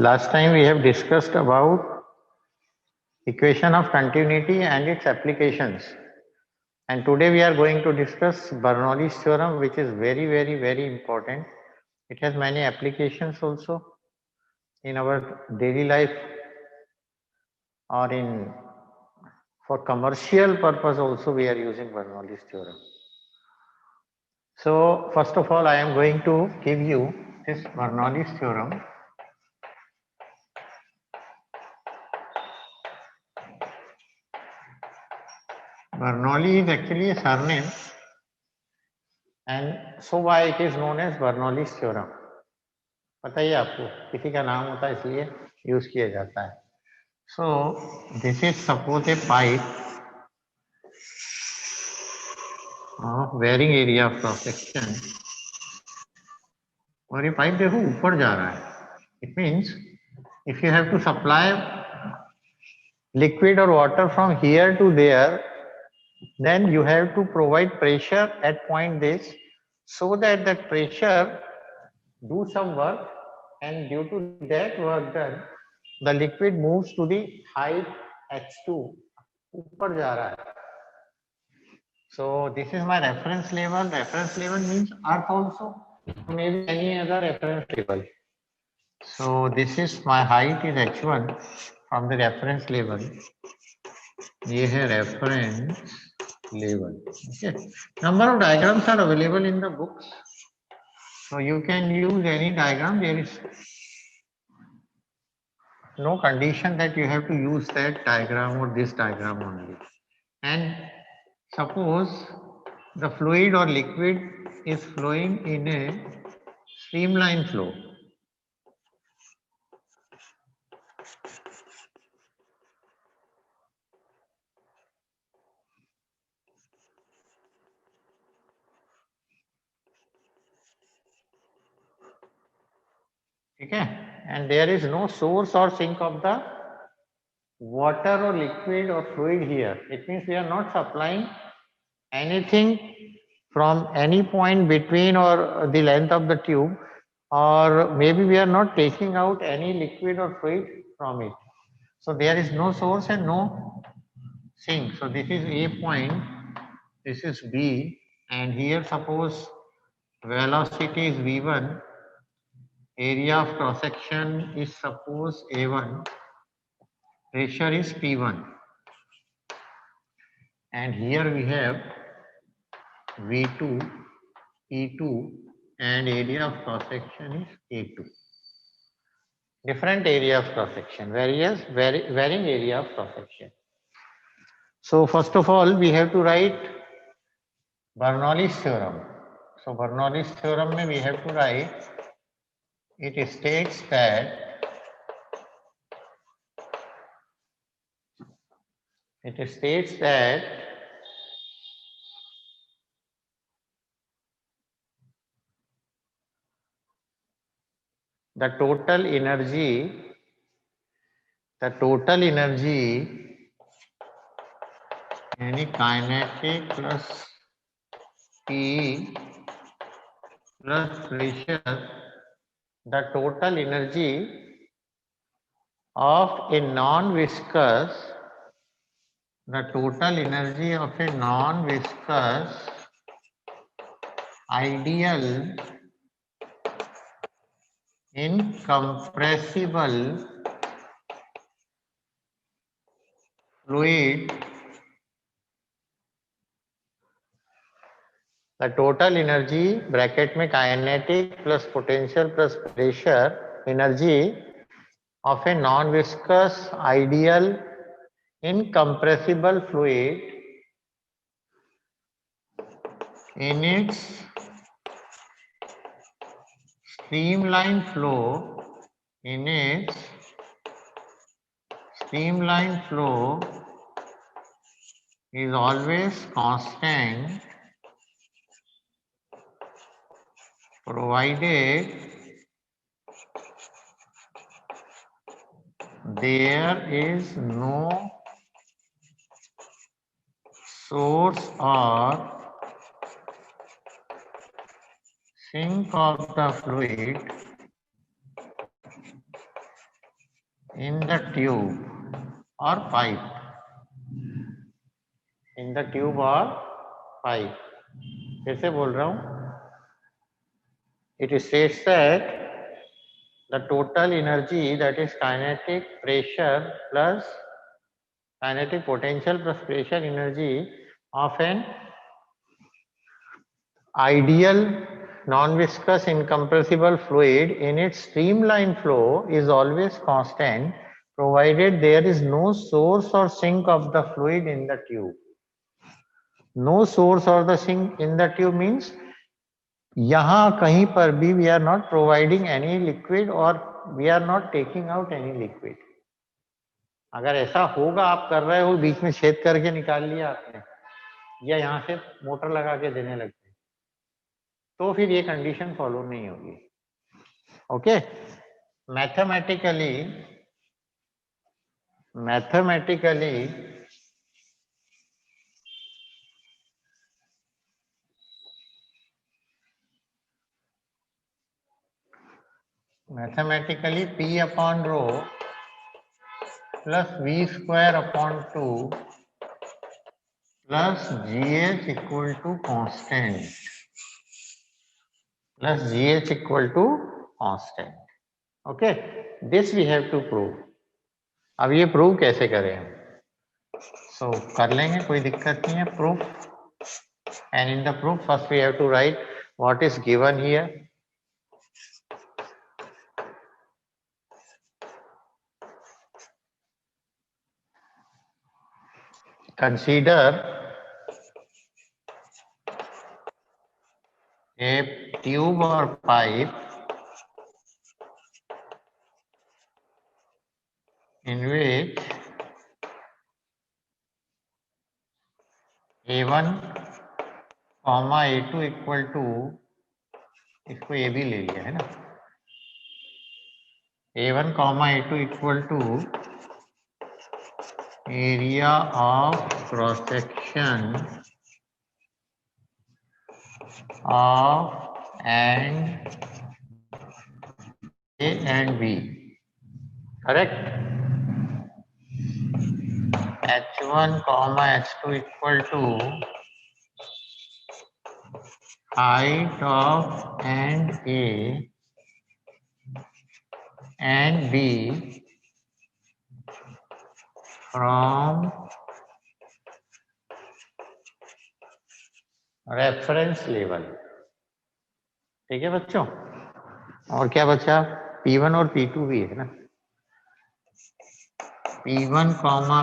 Last time we have discussed about equation of continuity and its applications. And today we are going to discuss Bernoulli's theorem, which is very important. It has many applications also in our daily life or in for commercial purpose also we are using Bernoulli's theorem. So first of all, I am going to give you this Bernoulli's theorem. Bernoulli is actually a surname, and so why it is known as Bernoulli's theorem. पता ही आपको किसी का नाम होता है इसलिए use किया जाता है. So this is suppose a pipe of varying area of cross section, और ये पाइप देखो ऊपर जा रहा है. It means if you have to supply liquid or water from here to there, then you have to provide pressure at point this, so that that pressure do some work, and due to that work done, the liquid moves to the height h2, ऊपर जा रहा है. So this is my reference level. Reference level means earth also, maybe any other reference level. So this is my height is h1 from the reference level. ये है reference level. Okay. Number of diagrams are available in the books, so you can use any diagram. There is no condition that you have to use that diagram or this diagram only. And suppose the fluid or liquid is flowing in a streamline flow. Okay, and there is no source or sink of the water or liquid or fluid here. It means we are not supplying anything from any point between or the length of the tube, or maybe we are not taking out any liquid or fluid from it. So there is no source and no sink. So this is A point, this is B, and here suppose velocity is V1, area of cross section is suppose A1, pressure is P1, and here we have V2, E2, and area of cross section is A2. Different area of cross section, varying area of cross section. So first of all, we have to write Bernoulli's theorem. So Bernoulli's theorem we have to write. It states that the total energy any kinetic plus P plus pressure, the total energy of a non-viscous, ideal incompressible fluid, the total energy bracket में kinetic plus potential plus pressure energy of a non-viscous ideal incompressible fluid in its streamline flow, is always constant, provided there is no source or sink of the fluid in the tube or pipe, in the tube or pipe. फिर से बोल रहा हूं, it states that the total energy, that is kinetic pressure plus kinetic potential plus pressure energy of an ideal non-viscous incompressible fluid in its streamline flow is always constant provided there is no source or sink of the fluid in the tube. No source or the sink in the tube means यहाँ कहीं पर भी we are not providing any liquid or we are not taking out any liquid. अगर ऐसा होगा, आप कर रहे हो बीच में छेद करके निकाल लिया आपने या यहाँ से मोटर लगा के देने लगते हैं, तो फिर ये कंडीशन फॉलो नहीं होगी. Okay, mathematically P upon rho plus V square upon 2 plus GH equal to constant plus GH equal to constant. Okay, this we have to prove. अब ये प्रूव कैसे करें हम? So कर लेंगे, कोई दिक्कत नहीं है. Proof, and in the proof first we have to write what is given here. Consider a tube or pipe in which A1, A2 equal to, इसको A भी ले लिया है ना, A1, A2 equal to area of cross section of and A and B. Correct? H1, H2 equal to height of and A and B from reference level. ठीक है बच्चों? और क्या बचा? P1 और P2 भी है ना. P1,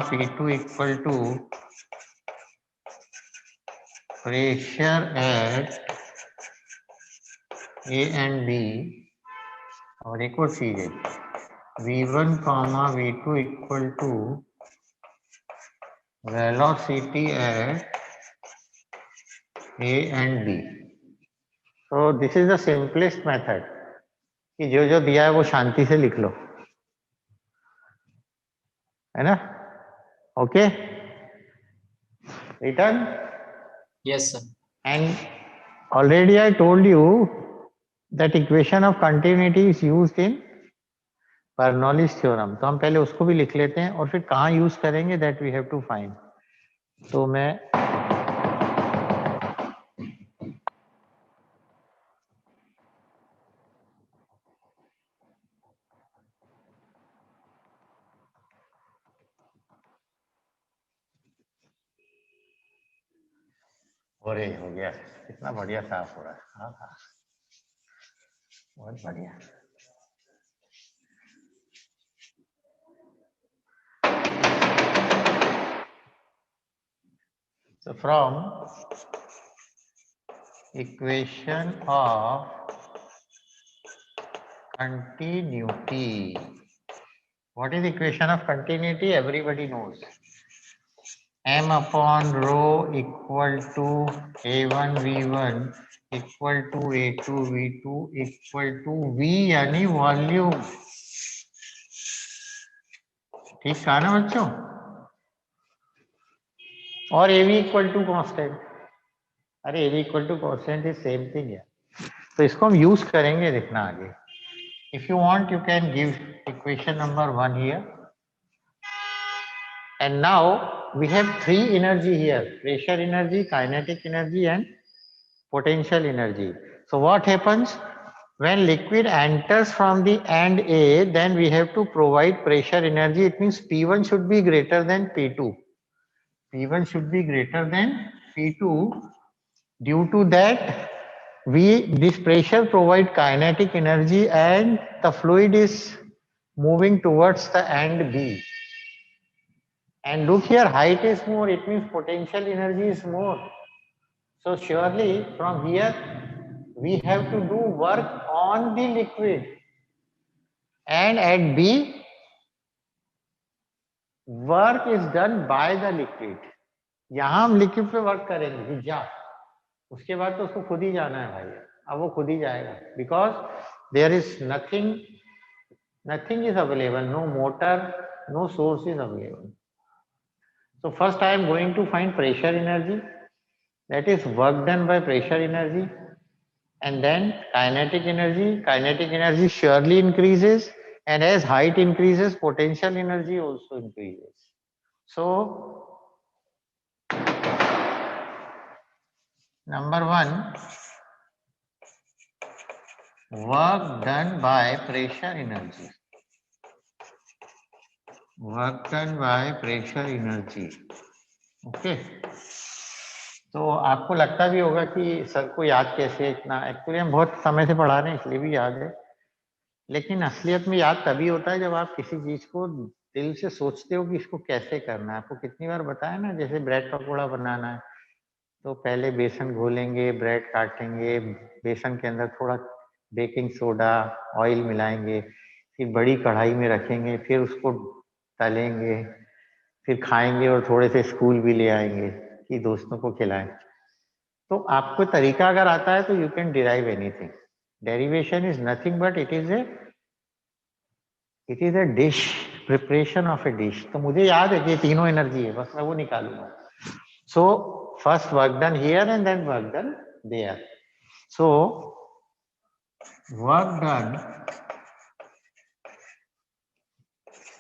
P2 equal to pressure at A and B. और एक और चीज है, V1, V2 equal to velocity at A and B. So this is the simplest method कि जो जो दिया है वो शांति से लिख लो, है ना? Okay, return. Yes, sir. And already I told you that equation of continuity is used in Bernoulli's theorem. तो हम पहले उसको भी लिख लेते हैं और फिर कहाँ यूज करेंगे that we have to find. तो मैं हो गया, कितना बढ़िया साफ हो रहा है. हाँ हाँ, बहुत बढ़िया. So from equation of continuity, what is equation of continuity? Everybody knows. M upon rho equal to A1 V1 equal to A2 V2 equal to V यानी वॉल्यूम. ठीक कहा ना बच्चों? और AV इक्वल टू कांस्टेंट. अरे AV equal to constant is same thing है. तो इसको हम यूज करेंगे, देखना आगे. If you want, you can give equation number 1 here. And now we have 3 energy here: pressure energy, kinetic energy, and potential energy. So what happens when liquid enters from the end A? Then we have to provide pressure energy. It means P1 should be greater than P2. P1 should be greater than P2. Due to that, this pressure provide kinetic energy, and the fluid is moving towards the end B. And look here, height is more. It means potential energy is more. So surely from here we have to do work on the liquid, and at B work is done by the liquid. यहाँ हम liquid पे work करेंगे कि जा, उसके बाद तो उसको खुद ही जाना है भाई, अब वो खुद ही जाएगा, because there is nothing is available, no motor, no source is available. So first I am going to find pressure energy, that is work done by pressure energy, and then kinetic energy. Kinetic energy surely increases, and as height increases, potential energy also increases. So number 1, work done by pressure energy. Work done by pressure energy. Okay. तो आपको लगता भी होगा कि sir को याद कैसे इतना, एक्चुअली हम बहुत समय से पढ़ा रहे हैं इसलिए भी याद है, लेकिन असलियत में याद तभी होता है जब आप किसी चीज को दिल से सोचते हो कि इसको कैसे करना है. आपको कितनी बार बताया ना, जैसे ब्रेड पकौड़ा बनाना है तो पहले बेसन घोलेंगे, ब्रेड काटेंगे, बेसन के अंदर थोड़ा बेकिंग सोडा, ऑयल मिलाएंगे, फिर बड़ी कढ़ाई में रखेंगे, फिर उसको तलेंगे, फिर खाएंगे और थोड़े से स्कूल भी ले आएंगे कि दोस्तों को खिलाएं. तो आपको तरीका अगर आता है तो you can derive anything. Derivation is nothing but it is a dish, preparation of A dish. तो मुझे याद है कि ये तीनों एनर्जी है, बस मैं वो निकालूंगा. So first work done here and then work done there. So work done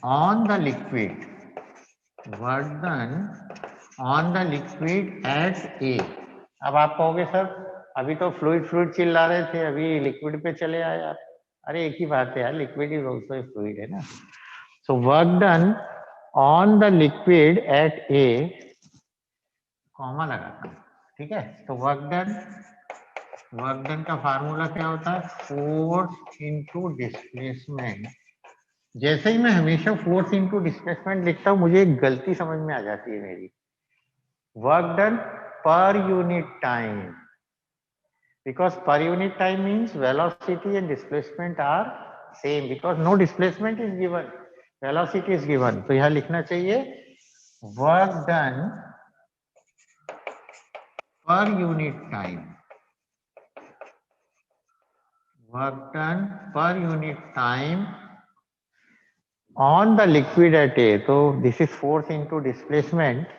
on the liquid, work done on the liquid at A. अब आप कहोगे सर अभी तो फ्लूइड चिल्ला रहे थे, अभी लिक्विड पे चले आए आप. अरे एक ही बात है यार, liquid is also a fluid है ना. सो work done on the liquid at A, comma लगाना, ठीक है. तो वर्क डन का फार्मूला क्या होता है? Force into displacement. जैसे ही मैं हमेशा फोर्स इनटू डिस्प्लेसमेंट लिखता हूं मुझे एक गलती समझ में आ जाती है मेरी. Work done per unit time, because per unit time means velocity and displacement are same, because no displacement is given, velocity is given. तो यहां लिखना चाहिए work done per unit time, work done per unit time on the liquid at A. So this is force into displacement,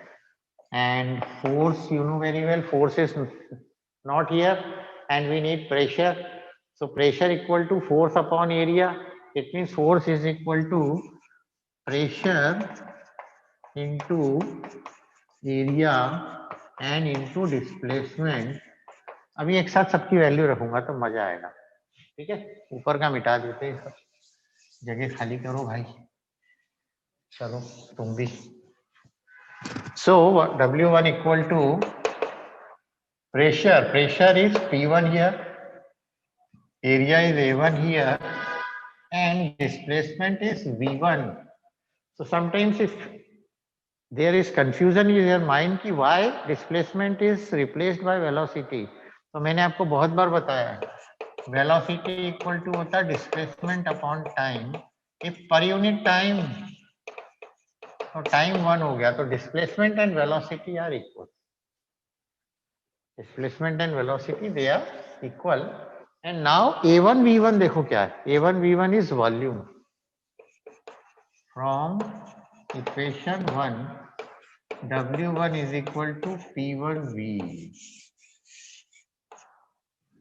and force, you know very well, force is not here, and we need pressure. So pressure equal to force upon area. It means force is equal to pressure into area and into displacement. अभी एक साथ सबकी value रखूंगा तो मजा आएगा, ठीक है. ऊपर का मिटा देते हैं, जगह खाली करो भाई, चलो तुम भी. So W1 equal to pressure is P1 here, area is A1 here, and displacement is V1. So sometimes if there is confusion in your mind कि why displacement is replaced by velocity, तो मैंने आपको बहुत बार बताया है, velocity equal to होता है displacement upon time. if per unit time तो टाइम 1 हो गया, तो displacement and velocity are equal. Displacement and velocity they are equal. And now A1 V1 देखो क्या है. A1 V1 इज volume. From equation 1 W1 is equal to P1 V.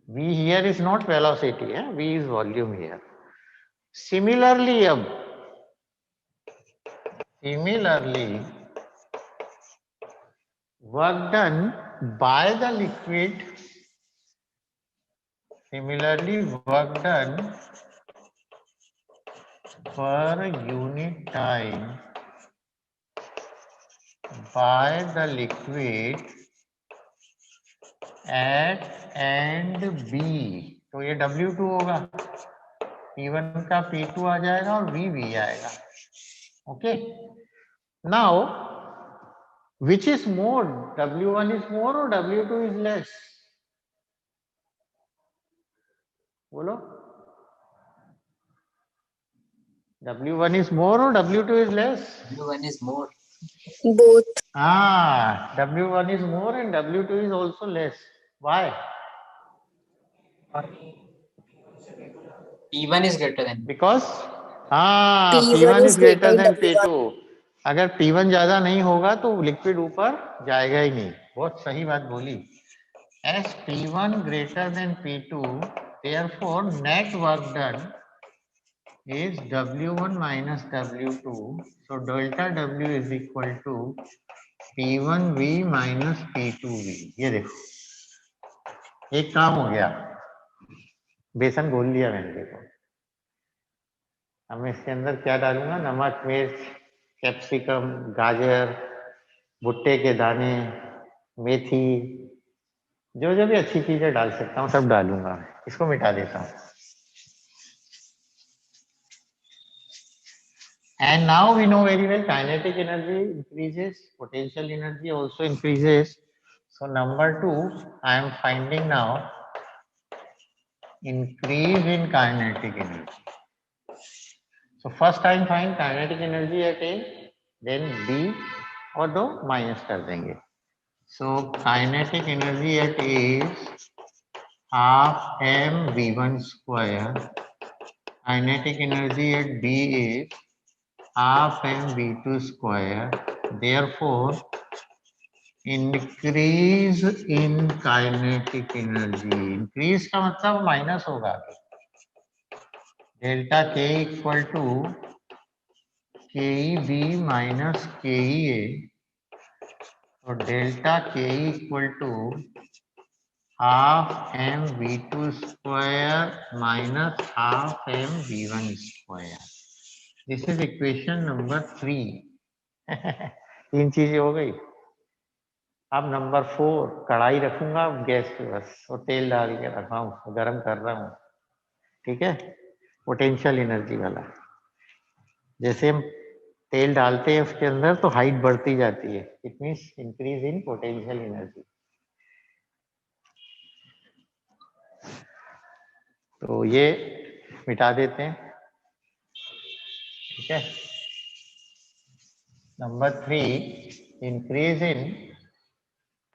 V here is not velocity, V is volume here. Similarly work done by the liquid per unit time by the liquid at end B. तो ये W2 होगा, P1 का P2 आ जाएगा और V भी आएगा. Okay, now which is more, W1 is more or W2 is less? बोलो, W1 is more or W2 is less? W1 is more. Both. W1 is more and W2 is also less. Why? P1 is greater than. Because P1 P1 is is greater greater than than W1. P2. अगर P1 ज्यादा नहीं होगा तो liquid ऊपर जाएगा ही नहीं. बहुत सही बात बोली. As P1 greater than P2, therefore net work done is W1 minus W2. So delta W is equal to P1V minus P2V. ये देखो, एक काम हो गया, बेसन घोल लिया मैंने. देखो, अब मैं इसके अंदर क्या डालूंगा? नमक, मिर्च, कैप्सिकम, गाजर, भुट्टे के दाने, मेथी, जो जो भी अच्छी चीजें डाल सकता हूँ सब डालूंगा. इसको मिटा देता हूँ. And now we know very well kinetic energy increases, potential energy also increases. So number 2, I am finding now increase in kinetic energy. So first I find kinetic energy at A, then B, और दो minus कर देंगे. So kinetic energy at A is half mv1 square. Kinetic energy at B is half mv2 square. Therefore, increase in kinetic energy. Increase का मतलब minus होगा. Delta K equal to KEB minus KEA. तो delta K equal to half mv2 square minus half mv1 square. This is equation number 3. तीन चीजें हो गई. अब number 4, कढ़ाई रखूंगा गैस पे बस और तेल डाल के रखा हूँ, गर्म कर रहा हूँ. ठीक है, पोटेंशियल एनर्जी वाला. जैसे हम तेल डालते हैं उसके अंदर तो हाइट बढ़ती जाती है. It means increase in potential energy. तो ये मिटा देते हैं. ठीक है, number 3, increase in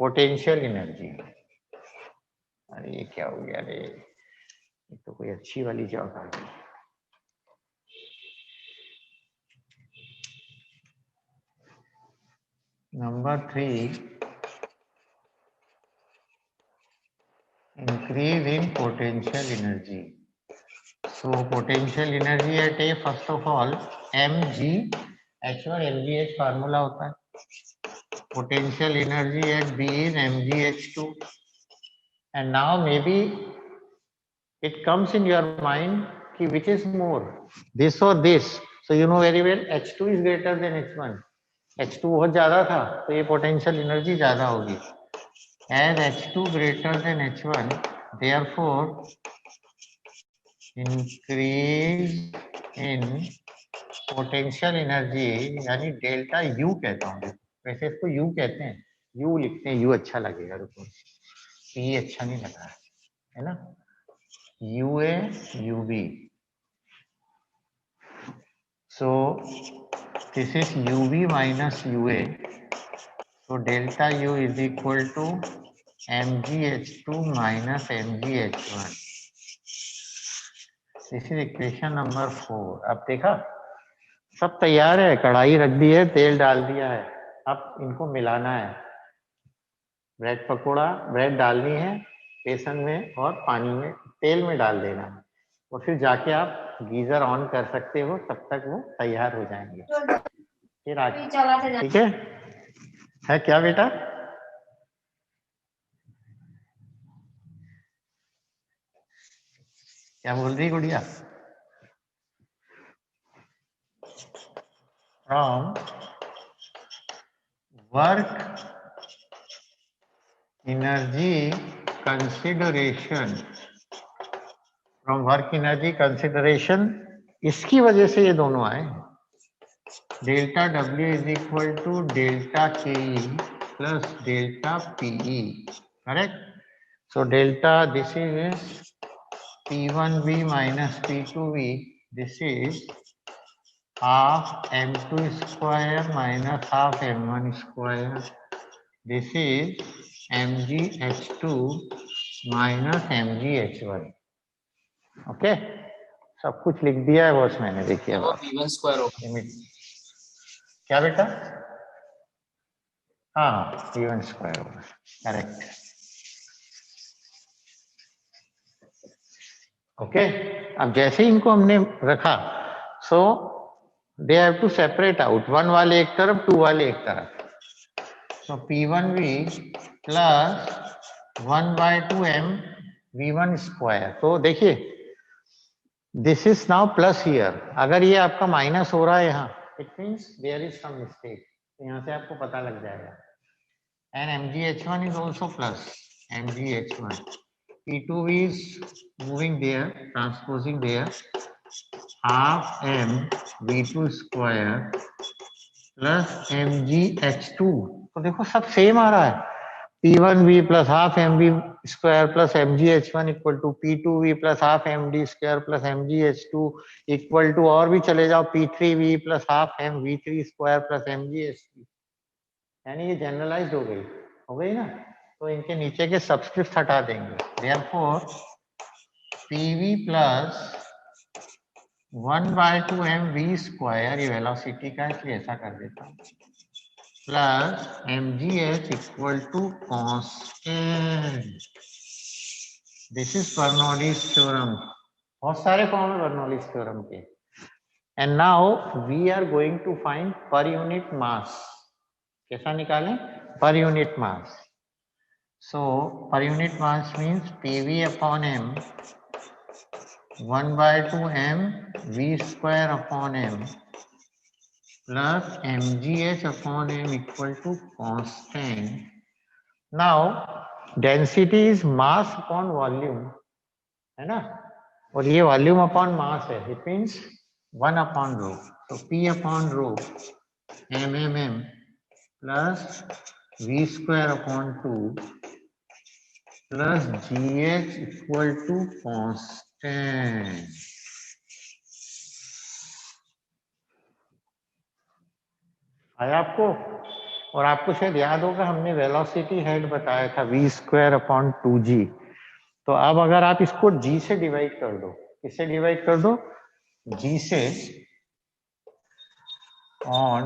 potential energy. अरे ये क्या हो गया? अरे ये तो कोई अच्छी वाली जॉब आ गई. Number 3, increase in potential energy. So potential energy at A, first of all, mgh1 mgh formula होता है. Potential energy at B is mgh2. And now maybe it comes in your mind कि which is more, this or this. So you know very well H2 is greater than H1. H2 बहुत ज्यादा था तो ये potential energy ज्यादा होगी. As H2 greater than H1, therefore increase in potential energy यानी delta U कहता हूँ. वैसे इसको U कहते हैं, U लिखते हैं, U अच्छा लगेगा. रुको, P अच्छा नहीं लग रहा है ना. UA UB. So this is UB minus UA. So delta U is equal to mgh2 minus mgh1. This is equation number 4. अब देखा, सब तैयार है, कढ़ाई रख दी है, तेल डाल दिया है. अब इनको मिलाना है. ब्रेड पकोड़ा, ब्रेड डालनी है बेसन में और पानी में, तेल में डाल देना है. और फिर जाके आप गीजर ऑन कर सकते हो, तब तक वो तैयार हो जाएंगे। फिर आगे ठीक है क्या बेटा? क्या बोल रही गुड़िया? From work energy consideration, from work energy consideration, इसकी वजह से ये दोनों आए। Delta W is equal to delta KE plus delta PE, correct? So delta this is P1V minus P2V, this is half M2 square minus half M1 square, this is MgH2 minus MgH1, okay? सब कुछ लिख दिया है boss मैंने, देखिए अब P1 square होगा। Limit क्या बेटा? हाँ P1 स्क्वायर होगा, करेक्ट। ओके, अब जैसे इनको हमने रखा, so they have to separate out, 1 वाले एक तरफ 2 वाले एक तरफ। So P1V plus 1/2M V1 square. तो देखिए this is now plus here, अगर ये आपका माइनस हो रहा है यहाँ, it means there is some mistake, यहाँ से आपको पता लग जाएगा। And MgH1 is also plus MgH1. P2V is moving there, transposing there, half M V2 square plus MgH2। तो देखो सब सेम आ रहा है, P1V plus half MV square plus MgH1 equal to P2V plus half MD square plus MgH2 equal to, और भी चले जाओ, P3V plus half MV3 square plus MgH3। यानी ये जनरलाइज हो गई ना? तो इनके नीचे के सब्सक्रिप्ट हटा देंगे, therefore PV plus 1/2M V square, ये वेलोसिटी का है इसलिए ऐसा कर देता हूँ, plus MgH equal to constant. This is Bernoulli's theorem, बहुत सारे फॉर्म है बर्नौलीज थ्योरम के। And now we are going to find per unit mass. कैसा निकालें? Per unit mass. So per unit mass means PV upon M 1/2M V square upon M plus MgH upon M equal to constant. Now density is mass upon volume, है ना? और ये volume upon mass है, it means 1 upon rho. So P upon rho MM plus V square upon 2 plus GH equal to constant। आया आपको? और आपको शायद याद होगा हमने वेलोसिटी हेड बताया था V स्क्वायर अपॉन 2G। तो अब अगर आप इसको G से डिवाइड कर दो, किससे डिवाइड कर दो? G से, ऑन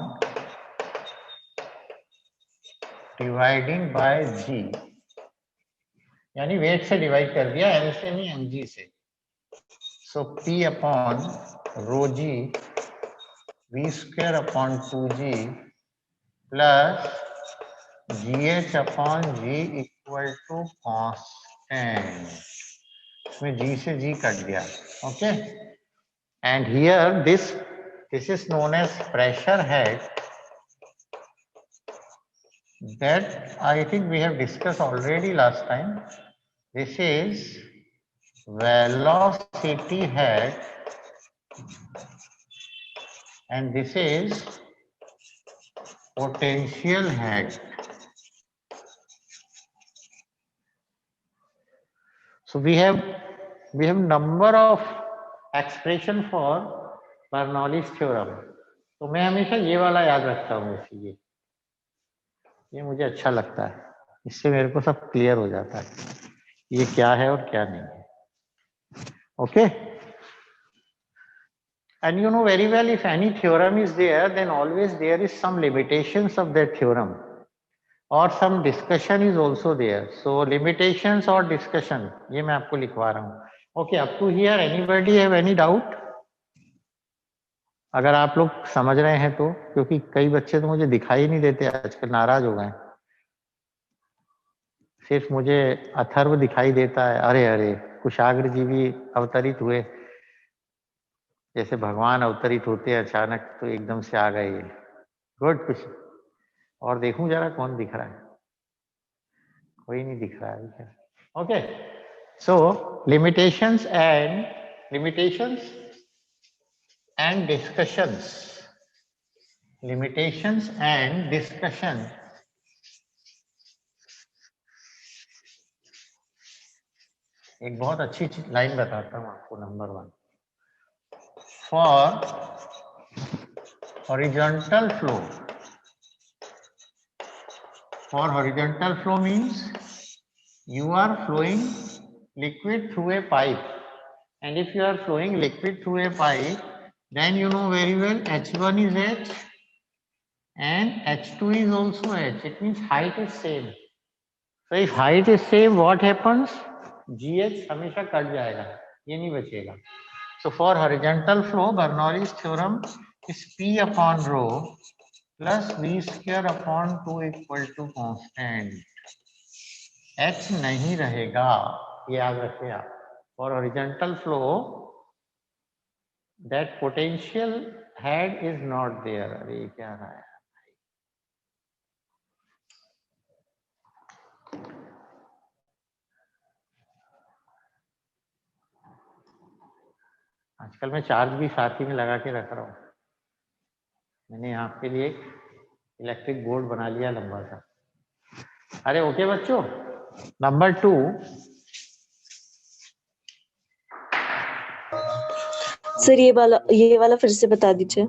डिवाइडिंग बाय G, यानी वेट से डिवाइड कर दिया, M से नहीं mg से। So P upon rho G V square upon 2G plus GH upon G equal to constant. इसमें G से G कट गया, okay? And here this is known as pressure head, that I think we have discussed already last time. This is velocity head and this is potential head. So we have number of expression for Bernoulli's theorem. तो मैं हमेशा ये वाला याद रखता हूँ, इसीलिए ये मुझे अच्छा लगता है, इससे मेरे को सब क्लियर हो जाता है ये क्या है और क्या नहीं है, okay? And you know very well, if any theorem is there, then always there is some limitations of that theorem or some discussion is also there. So limitations और discussion ये मैं आपको लिखवा रहा हूँ, okay, up to here anybody have any doubt? अगर आप लोग समझ रहे हैं तो, क्योंकि कई बच्चे तो मुझे दिखाई नहीं देते आजकल, नाराज हो गए। सिर्फ मुझे अथर्व दिखाई देता है। अरे अरे, कुशाग्र जी भी अवतरित हुए, जैसे भगवान अवतरित होते हैं अचानक, तो एकदम से आ गए ये। गुड। कुछ और देखूं जरा कौन दिख रहा है? कोई नहीं दिख रहा है। Okay, so limitations and discussions. Limitations and discussion. एक बहुत अच्छी लाइन बताता हूं आपको। Number 1, for horizontal flow. For horizontal flow means you are flowing liquid through a pipe, and if you are flowing liquid through a pipe, then you know very well H1 is H and H2 is also H. It means height is same. So if height is same, what happens? GH हमेशा cut जाएगा, ये नहीं बचेगा. So for horizontal flow, Bernoulli's theorem is P upon rho plus V square upon 2 equal to constant. H नहीं रहेगा, ये याद रखिए आप. For horizontal flow, that potential head is not there. अरे क्या रहा है? आजकल मैं चार्ज भी साथ ही में लगा के रख रहा हूँ. मैंने आपके लिए एक इलेक्ट्रिक बोर्ड बना लिया लंबा सा. अरे ओके बच्चों. नंबर 2, सर ये वाला फिर से बता दीजिए.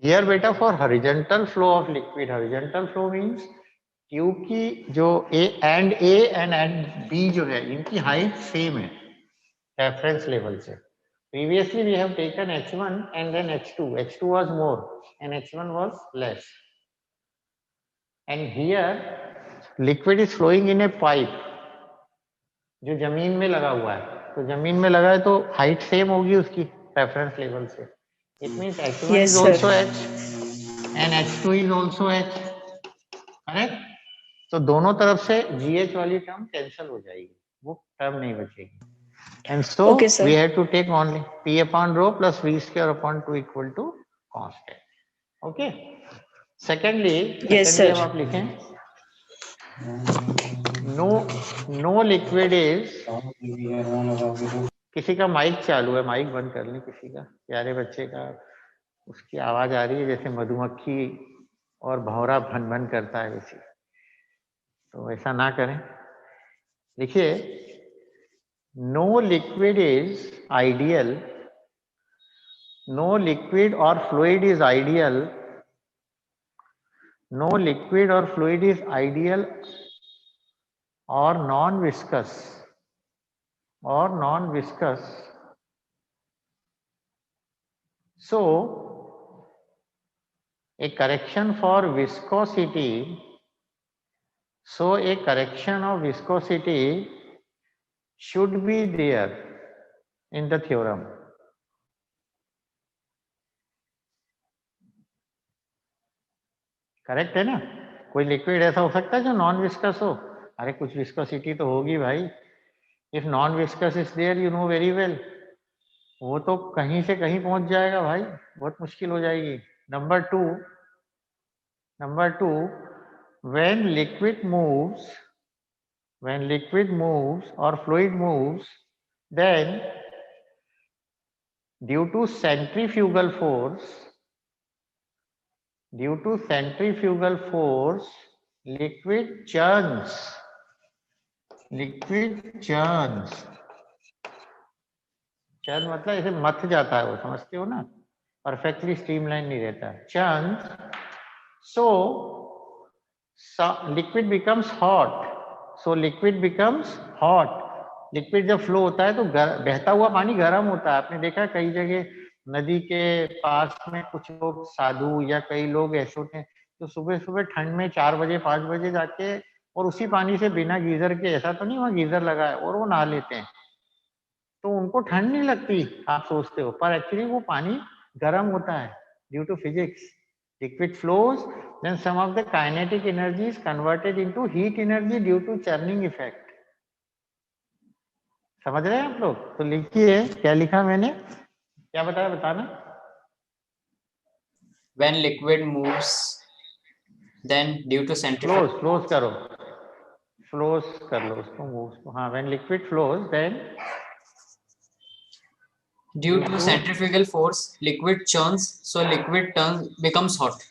हियर बेटा, for horizontal flow of liquid. Horizontal flow means tube की जो ए एंड बी जो है, इनकी हाइट सेम है रेफरेंस लेवल से. Previously we have taken H1 and then H2. H2 was more and H1 was less. And here liquid is flowing in a pipe जो जमीन में लगा हुआ है. तो जमीन में लगा है तो हाइट सेम होगी उसकी रेफरेंस लेवल से. It means H1 Yes, is sir. also H and H2 is also H. Correct? तो दोनों तरफ से GH वाली टर्म कैंसिल हो जाएगी, वो टर्म नहीं बचेगी. And so Okay, sir. we have to take only P upon rho plus V square upon 2 equal to constant. Okay. Secondly, Yes, sir. अब आप लिखें no liquid is. किसी का माइक चालू है, माइक बंद कर लें किसी का, प्यारे बच्चे का. उसकी आवाज आ रही है जैसे मधुमक्खी और भौरा भन भन करता है वैसे. तो ऐसा ना करें. देखिए, no liquid is ideal. No liquid or fluid is ideal. No liquid or fluid is ideal or non-viscous So a correction for viscosity. So a correction of viscosity should be there in the theorem. Correct है ना? कोई liquid ऐसा हो सकता है जो non viscous हो? अरे कुछ विस्कोसिटी तो होगी भाई. If non viscous is there, you know very well, वो तो कहीं से कहीं पहुंच जाएगा भाई, बहुत मुश्किल हो जाएगी. Number two, when liquid moves or fluid moves, then due to centrifugal force, liquid churns. Churn मतलब ऐसे मथ जाता है, वो समझते हो ना? परफेक्टली स्ट्रीमलाइन नहीं रहता है. Churn. So liquid becomes hot. Liquid जब फ्लो होता है तो बहता हुआ पानी गर्म होता है. आपने देखा कई जगह नदी के पास में कुछ लोग साधु या कई लोग ऐसे होते हैं तो सुबह सुबह ठंड में 4 बजे 5 बजे जाके और उसी पानी से बिना गीजर के, ऐसा तो नहीं वहाँ गीजर लगा है, और वो नहा लेते हैं. तो उनको ठंड नहीं लगती आप सोचते हो, पर एक्चुअली वो पानी गर्म होता है due to physics. Liquid flows, then some of the kinetic energy is converted into heat energy due to churning effect. समझ रहे हैं आप लोग? तो लिखिए, क्या लिखा मैंने, क्या बताया, बताना. When liquid moves, then due to centrifugal flows करो, flows कर लो उसको, moves को. हाँ, when liquid flows, then due to centrifugal force, liquid churns, so liquid becomes hot.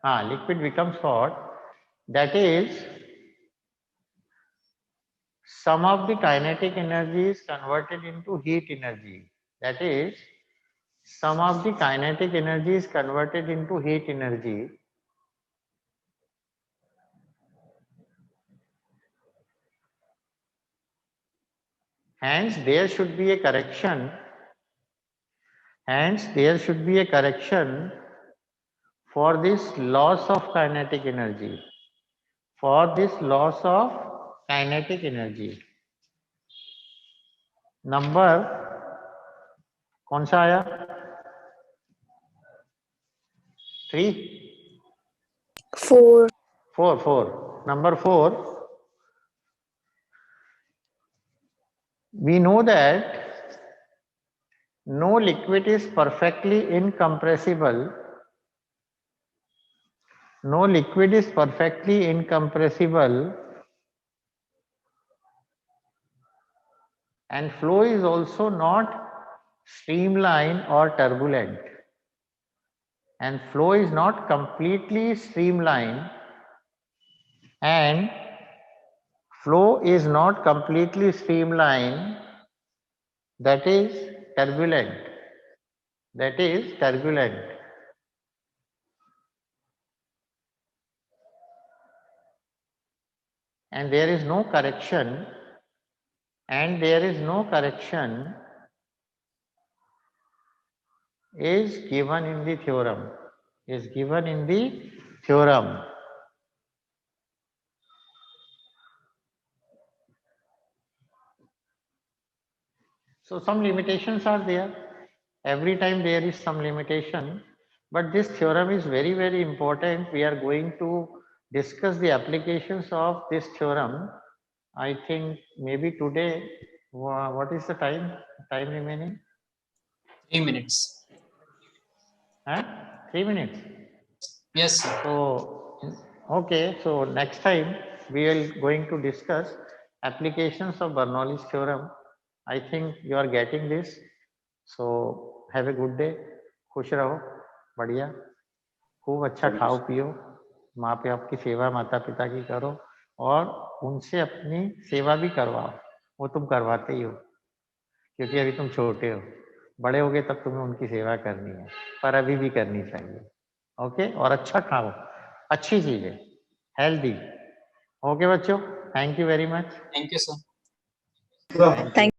हाँ, liquid becomes hot. That is, some of the kinetic energy is converted into heat energy. That is, some of the kinetic energy is converted into heat energy. Hence, there should be a correction. Hence, there should be a correction for this loss of kinetic energy. For this loss of kinetic energy. Number कौन सा आया? 3? 4. 4. Number 4. We know that no liquid is perfectly incompressible. No liquid is perfectly incompressible, and flow is also not streamlined or turbulent. And flow is not completely streamlined, and flow is not completely streamlined, that is turbulent. That is turbulent. And there is no correction, and there is no correction is given in the theorem. Is given in the theorem. So some limitations are there. Every time there is some limitation, but this theorem is very, very important. We are going to discuss the applications of this theorem. I think maybe today. What is the time? Time remaining? 3 minutes. Huh? 3 minutes. Yes, sir. So okay. So next time we will going to discuss applications of Bernoulli's theorem. I think you are getting this. So have a good day. खुश रहो, बढ़िया, खूब अच्छा खाओ पियो, माँ बाप की सेवा माता पिता की करो, और उनसे अपनी सेवा भी करवाओ. वो तुम करवाते ही हो, क्योंकि अभी तुम छोटे हो. बड़े होगे तब तुम्हें उनकी सेवा करनी है, पर अभी भी करनी चाहिए. ओके. और अच्छा खाओ, अच्छी चीजें, हेल्दी. ओके बच्चों, thank you very much. Thank you, sir. Thank you.